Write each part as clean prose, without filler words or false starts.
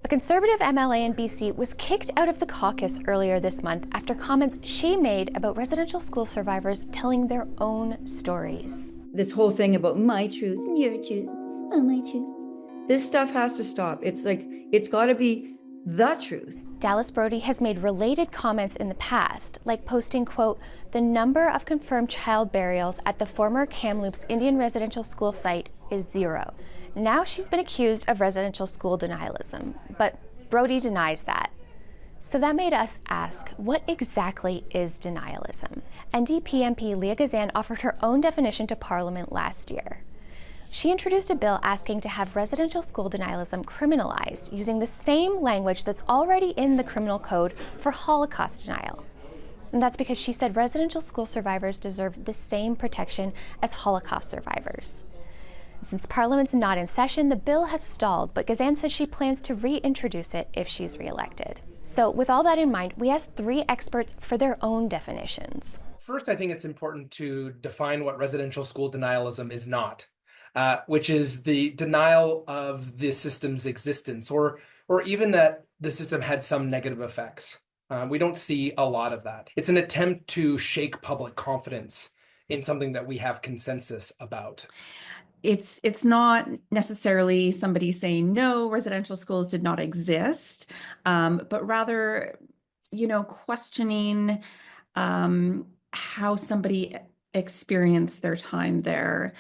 A Conservative MLA in BC was kicked out of the caucus earlier this month after comments she made about residential school survivors telling their own stories. This whole thing about my truth and your truth, oh, my truth. This stuff has to stop. It's like, it's got to be the truth. Dallas Brody has made related comments in the past, like posting, quote, "The number of confirmed child burials at the former Kamloops Indian residential school site is 0. Now she's been accused of residential school denialism, but Brody denies that. So that made us ask, what exactly is denialism? NDP MP Leah Gazan offered her own definition to Parliament last year. She introduced a bill asking to have residential school denialism criminalized using the same language that's already in the criminal code for Holocaust denial. And that's because she said residential school survivors deserve the same protection as Holocaust survivors. Since Parliament's not in session, the bill has stalled, but Gazan says she plans to reintroduce it if she's reelected. So with all that in mind, we asked 3 experts for their own definitions. First, I think it's important to define what residential school denialism is not. Which is the denial of the system's existence, or even that the system had some negative effects. We don't see a lot of that. It's an attempt to shake public confidence in something that we have consensus about. It's not necessarily somebody saying, no, residential schools did not exist, but rather, questioning how somebody experience their time there,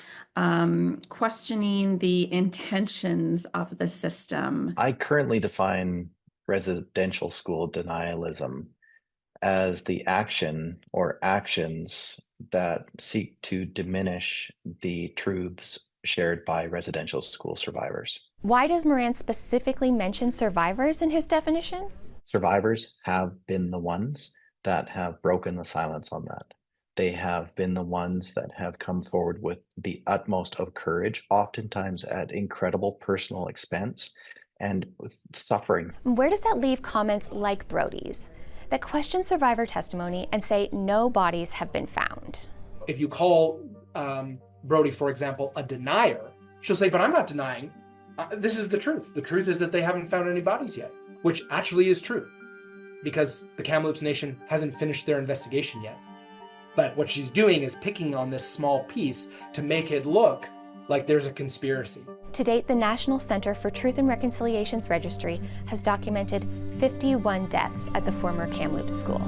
questioning the intentions of the system. I currently define residential school denialism as the action or actions that seek to diminish the truths shared by residential school survivors. Why does Moran specifically mention survivors in his definition? Survivors have been the ones that have broken the silence on that. They have been the ones that have come forward with the utmost of courage, oftentimes at incredible personal expense and with suffering. Where does that leave comments like Brody's that question survivor testimony and say no bodies have been found? If you call Brody, for example, a denier, she'll say, but I'm not denying. This is the truth. The truth is that they haven't found any bodies yet, which actually is true because the Kamloops Nation hasn't finished their investigation yet. But what she's doing is picking on this small piece to make it look like there's a conspiracy. To date, the National Center for Truth and Reconciliation's registry has documented 51 deaths at the former Kamloops school.